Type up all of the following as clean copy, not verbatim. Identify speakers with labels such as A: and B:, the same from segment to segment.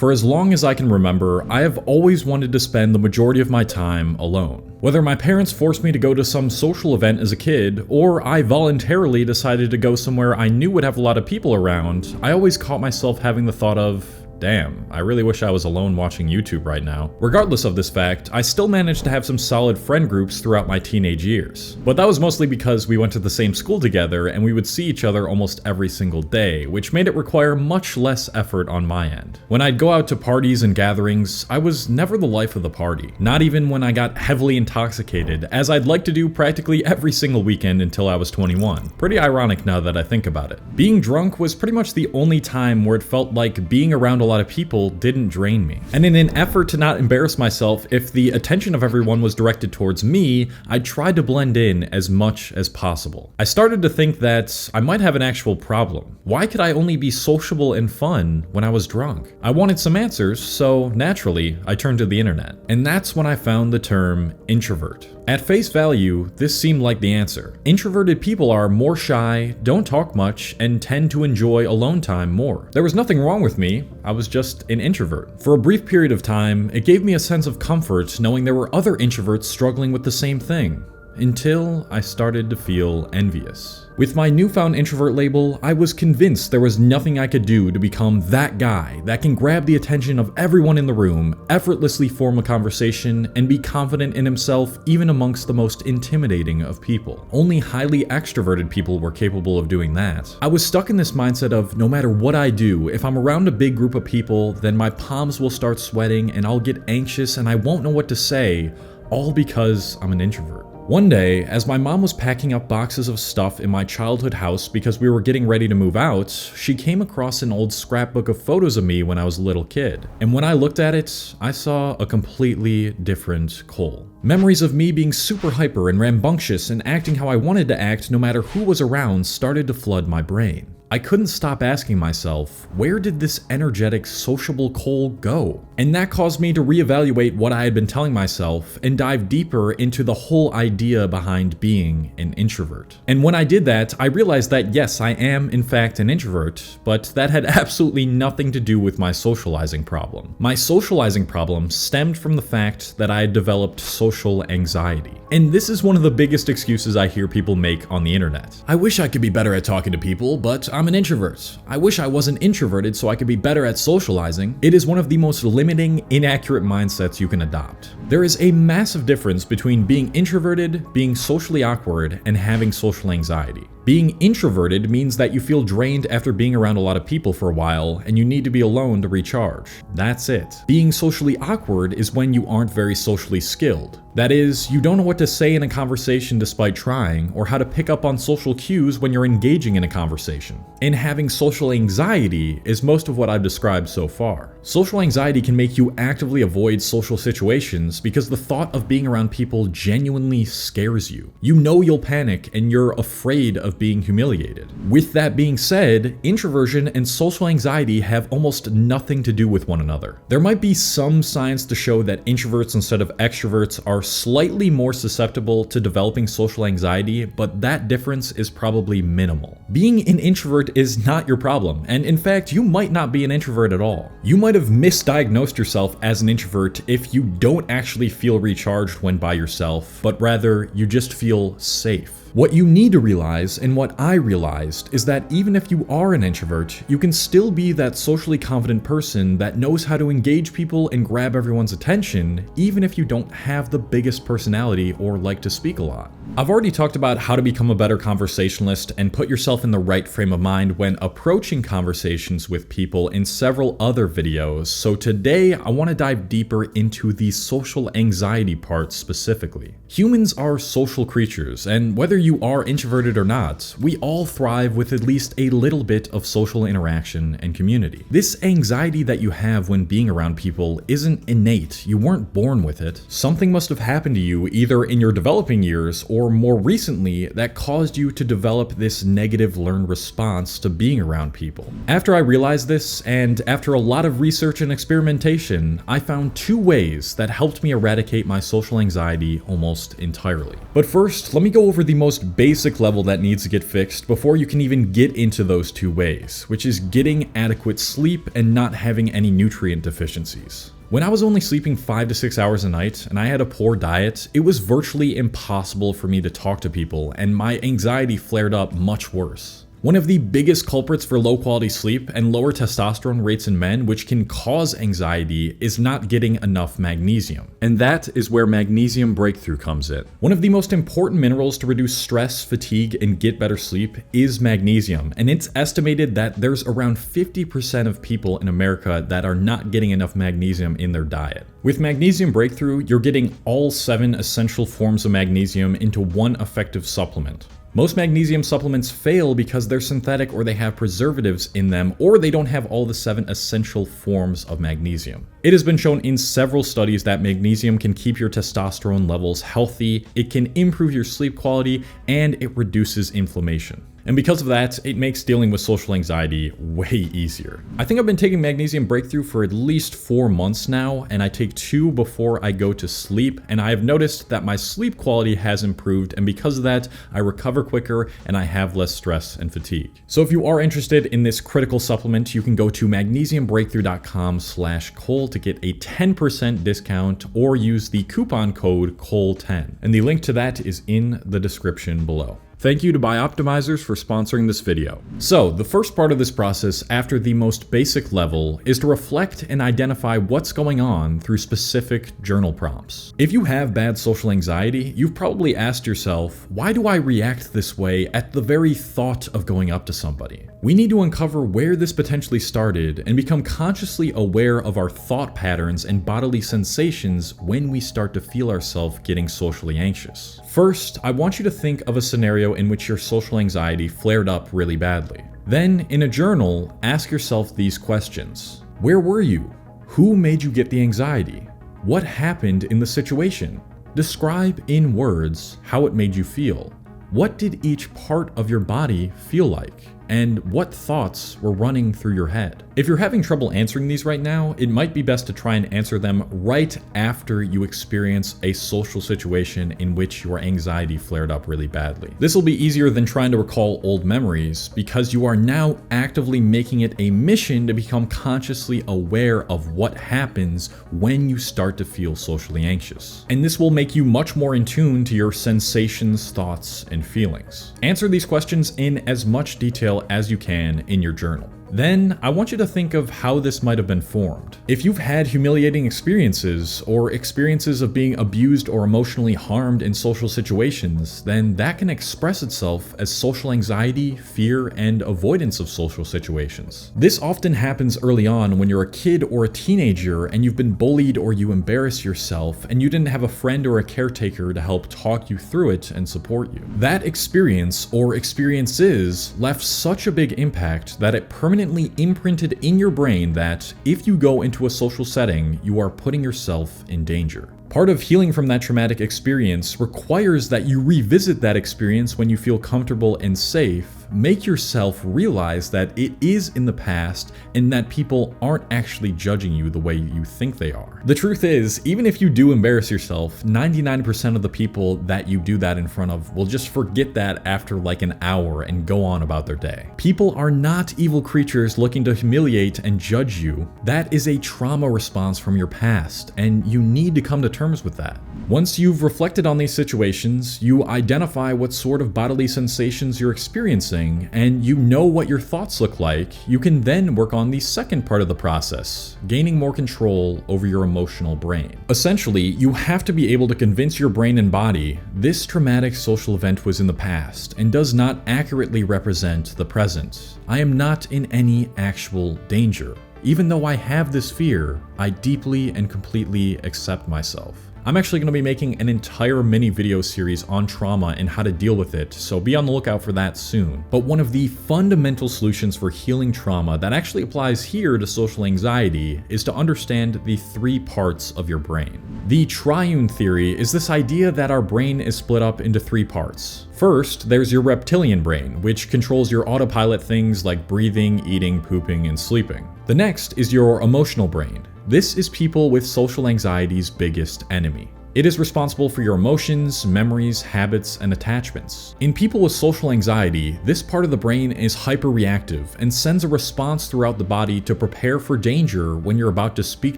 A: For as long as I can remember, I have always wanted to spend the majority of my time alone. Whether my parents forced me to go to some social event as a kid, or I voluntarily decided to go somewhere I knew would have a lot of people around, I always caught myself having the thought of, damn, I really wish I was alone watching YouTube right now. Regardless of this fact, I still managed to have some solid friend groups throughout my teenage years. But that was mostly because we went to the same school together and we would see each other almost every single day, which made it require much less effort on my end. When I'd go out to parties and gatherings, I was never the life of the party. Not even when I got heavily intoxicated, as I'd like to do practically every single weekend until I was 21. Pretty ironic now that I think about it. Being drunk was pretty much the only time where it felt like being around a lot of people didn't drain me. And in an effort to not embarrass myself if the attention of everyone was directed towards me, I tried to blend in as much as possible. I started to think that I might have an actual problem. Why could I only be sociable and fun when I was drunk? I wanted some answers, so naturally, I turned to the internet. And that's when I found the term introvert. At face value, this seemed like the answer. Introverted people are more shy, don't talk much, and tend to enjoy alone time more. There was nothing wrong with me, I was just an introvert. For a brief period of time, it gave me a sense of comfort knowing there were other introverts struggling with the same thing, until I started to feel envious. With my newfound introvert label, I was convinced there was nothing I could do to become that guy that can grab the attention of everyone in the room, effortlessly form a conversation, and be confident in himself even amongst the most intimidating of people. Only highly extroverted people were capable of doing that. I was stuck in this mindset of no matter what I do, if I'm around a big group of people, then my palms will start sweating and I'll get anxious and I won't know what to say, all because I'm an introvert. One day, as my mom was packing up boxes of stuff in my childhood house because we were getting ready to move out, she came across an old scrapbook of photos of me when I was a little kid. And when I looked at it, I saw a completely different Cole. Memories of me being super hyper and rambunctious and acting how I wanted to act no matter who was around started to flood my brain. I couldn't stop asking myself, where did this energetic, sociable Cole go? And that caused me to reevaluate what I had been telling myself and dive deeper into the whole idea behind being an introvert. And when I did that, I realized that yes, I am in fact an introvert, but that had absolutely nothing to do with my socializing problem. My socializing problem stemmed from the fact that I had developed social anxiety. And this is one of the biggest excuses I hear people make on the internet. I wish I could be better at talking to people, but I'm an introvert. I wish I wasn't introverted so I could be better at socializing. It is one of the most limiting, inaccurate mindsets you can adopt. There is a massive difference between being introverted, being socially awkward, and having social anxiety. Being introverted means that you feel drained after being around a lot of people for a while and you need to be alone to recharge. That's it. Being socially awkward is when you aren't very socially skilled. That is, you don't know what to say in a conversation despite trying, or how to pick up on social cues when you're engaging in a conversation. And having social anxiety is most of what I've described so far. Social anxiety can make you actively avoid social situations because the thought of being around people genuinely scares you. You know you'll panic and you're afraid of being humiliated. With that being said, introversion and social anxiety have almost nothing to do with one another. There might be some science to show that introverts instead of extroverts are slightly more susceptible to developing social anxiety, but that difference is probably minimal. Being an introvert is not your problem, and in fact, you might not be an introvert at all. You might have misdiagnosed yourself as an introvert if you don't actually feel recharged when by yourself, but rather you just feel safe. What you need to realize, and what I realized, is that even if you are an introvert, you can still be that socially confident person that knows how to engage people and grab everyone's attention, even if you don't have the biggest personality or like to speak a lot. I've already talked about how to become a better conversationalist and put yourself in the right frame of mind when approaching conversations with people in several other videos, so today I want to dive deeper into the social anxiety part specifically. Humans are social creatures, and whether you are introverted or not, we all thrive with at least a little bit of social interaction and community. This anxiety that you have when being around people isn't innate, you weren't born with it. Something must have happened to you either in your developing years or more recently that caused you to develop this negative learned response to being around people. After I realized this, and after a lot of research and experimentation, I found two ways that helped me eradicate my social anxiety almost entirely. But first, let me go over the most most basic level that needs to get fixed before you can even get into those two ways, which is getting adequate sleep and not having any nutrient deficiencies. When I was only sleeping 5 to 6 hours a night and I had a poor diet, it was virtually impossible for me to talk to people, and my anxiety flared up much worse. One of the biggest culprits for low quality sleep and lower testosterone rates in men, which can cause anxiety, is not getting enough magnesium. And that is where Magnesium Breakthrough comes in. One of the most important minerals to reduce stress, fatigue, and get better sleep is magnesium. And it's estimated that there's around 50% of people in America that are not getting enough magnesium in their diet. With Magnesium Breakthrough, you're getting all 7 essential forms of magnesium into one effective supplement. Most magnesium supplements fail because they're synthetic or they have preservatives in them, or they don't have all the 7 essential forms of magnesium. It has been shown in several studies that magnesium can keep your testosterone levels healthy, it can improve your sleep quality, and it reduces inflammation. And because of that, it makes dealing with social anxiety way easier. I think I've been taking Magnesium Breakthrough for at least 4 months now, and I take 2 before I go to sleep, and I have noticed that my sleep quality has improved, and because of that, I recover quicker and I have less stress and fatigue. So if you are interested in this critical supplement, you can go to magnesiumbreakthrough.com/Cole to get a 10% discount, or use the coupon code COLE10. And the link to that is in the description below. Thank you to Bioptimizers for sponsoring this video. So, the first part of this process after the most basic level is to reflect and identify what's going on through specific journal prompts. If you have bad social anxiety, you've probably asked yourself, why do I react this way at the very thought of going up to somebody? We need to uncover where this potentially started and become consciously aware of our thought patterns and bodily sensations when we start to feel ourselves getting socially anxious. First, I want you to think of a scenario in which your social anxiety flared up really badly. Then, in a journal, ask yourself these questions. Where were you? Who made you get the anxiety? What happened in the situation? Describe in words how it made you feel. What did each part of your body feel like? And what thoughts were running through your head? If you're having trouble answering these right now, it might be best to try and answer them right after you experience a social situation in which your anxiety flared up really badly. This will be easier than trying to recall old memories because you are now actively making it a mission to become consciously aware of what happens when you start to feel socially anxious. And this will make you much more in tune to your sensations, thoughts, and feelings. Answer these questions in as much detail as you can in your journal. Then, I want you to think of how this might have been formed. If you've had humiliating experiences or experiences of being abused or emotionally harmed in social situations, then that can express itself as social anxiety, fear, and avoidance of social situations. This often happens early on when you're a kid or a teenager and you've been bullied or you embarrass yourself and you didn't have a friend or a caretaker to help talk you through it and support you. That experience or experiences left such a big impact that it permanently imprinted in your brain that if you go into a social setting, you are putting yourself in danger. Part of healing from that traumatic experience requires that you revisit that experience when you feel comfortable and safe, make yourself realize that it is in the past and that people aren't actually judging you the way you think they are. The truth is, even if you do embarrass yourself, 99% of the people that you do that in front of will just forget that after like an hour and go on about their day. People are not evil creatures looking to humiliate and judge you. That is a trauma response from your past, and you need to come to terms with that. Once you've reflected on these situations, you identify what sort of bodily sensations you're experiencing, and you know what your thoughts look like, you can then work on the second part of the process, gaining more control over your emotional brain. Essentially, you have to be able to convince your brain and body this traumatic social event was in the past and does not accurately represent the present. I am not in any actual danger. Even though I have this fear, I deeply and completely accept myself. I'm actually going to be making an entire mini video series on trauma and how to deal with it, so be on the lookout for that soon. But one of the fundamental solutions for healing trauma that actually applies here to social anxiety is to understand the 3 parts of your brain. The triune theory is this idea that our brain is split up into 3 parts. First, there's your reptilian brain, which controls your autopilot things like breathing, eating, pooping, and sleeping. The next is your emotional brain. This is people with social anxiety's biggest enemy. It is responsible for your emotions, memories, habits, and attachments. In people with social anxiety, this part of the brain is hyperreactive and sends a response throughout the body to prepare for danger when you're about to speak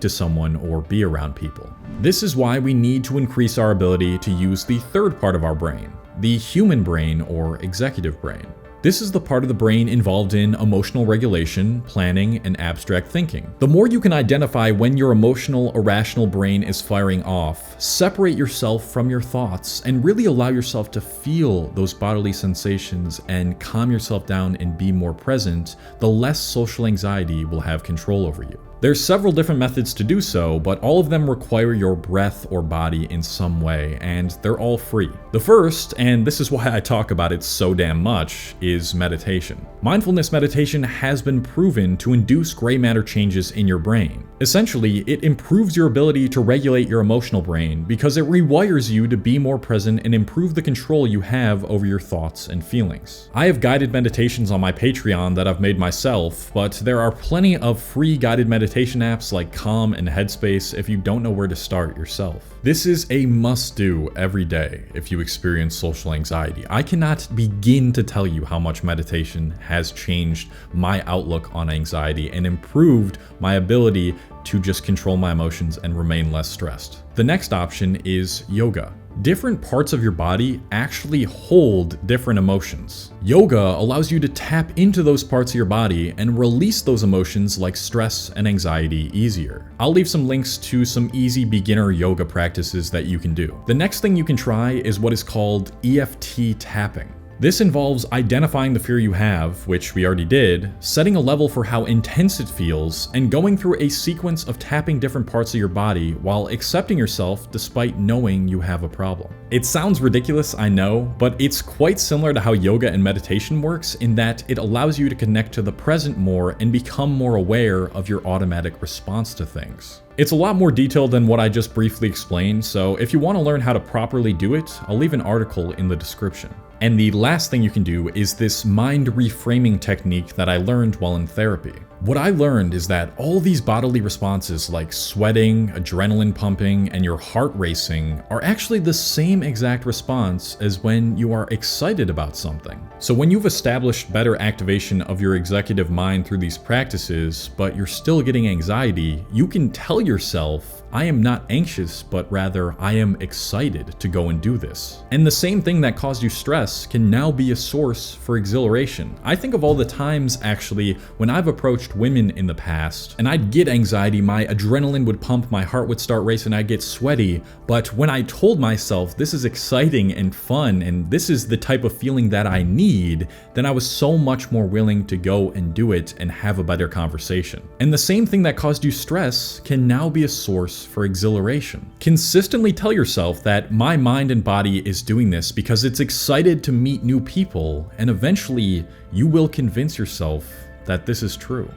A: to someone or be around people. This is why we need to increase our ability to use the third part of our brain, the human brain or executive brain. This is the part of the brain involved in emotional regulation, planning, and abstract thinking. The more you can identify when your emotional, irrational brain is firing off, separate yourself from your thoughts, and really allow yourself to feel those bodily sensations and calm yourself down and be more present, the less social anxiety will have control over you. There's several different methods to do so, but all of them require your breath or body in some way, and they're all free. The first, and this is why I talk about it so damn much, is meditation. Mindfulness meditation has been proven to induce gray matter changes in your brain. Essentially, it improves your ability to regulate your emotional brain because it rewires you to be more present and improve the control you have over your thoughts and feelings. I have guided meditations on my Patreon that I've made myself, but there are plenty of free guided meditations apps like Calm and Headspace if you don't know where to start yourself. This is a must-do every day if you experience social anxiety. I cannot begin to tell you how much meditation has changed my outlook on anxiety and improved my ability to just control my emotions and remain less stressed. The next option is yoga. Different parts of your body actually hold different emotions. Yoga allows you to tap into those parts of your body and release those emotions like stress and anxiety easier. I'll leave some links to some easy beginner yoga practices that you can do. The next thing you can try is what is called EFT tapping. This involves identifying the fear you have, which we already did, setting a level for how intense it feels, and going through a sequence of tapping different parts of your body while accepting yourself despite knowing you have a problem. It sounds ridiculous, I know, but it's quite similar to how yoga and meditation works in that it allows you to connect to the present more and become more aware of your automatic response to things. It's a lot more detailed than what I just briefly explained, so if you want to learn how to properly do it, I'll leave an article in the description. And the last thing you can do is this mind reframing technique that I learned while in therapy. What I learned is that all these bodily responses like sweating, adrenaline pumping, and your heart racing are actually the same exact response as when you are excited about something. So when you've established better activation of your executive mind through these practices, but you're still getting anxiety, you can tell yourself, I am not anxious, but rather I am excited to go and do this. And the same thing that caused you stress can now be a source for exhilaration. I think of all the times actually when I've approached women in the past and I'd get anxiety, my adrenaline would pump, my heart would start racing, I'd get sweaty. But when I told myself this is exciting and fun and this is the type of feeling that I need, then I was so much more willing to go and do it and have a better conversation. And the same thing that caused you stress can now be a source for exhilaration. Consistently tell yourself that my mind and body is doing this because it's excited to meet new people, and eventually you will convince yourself that this is true.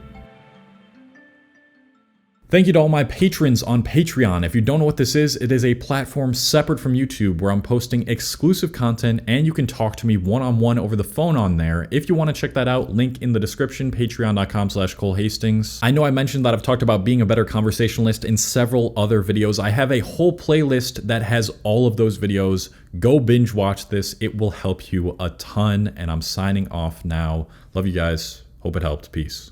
A: Thank you to all my patrons on Patreon. If you don't know what this is, it is a platform separate from YouTube where I'm posting exclusive content and you can talk to me one-on-one over the phone on there. If you want to check that out, link in the description, patreon.com/ColeHastings. I know I mentioned that I've talked about being a better conversationalist in several other videos. I have a whole playlist that has all of those videos. Go binge watch this. It will help you a ton, and I'm signing off now. Love you guys. Hope it helped. Peace.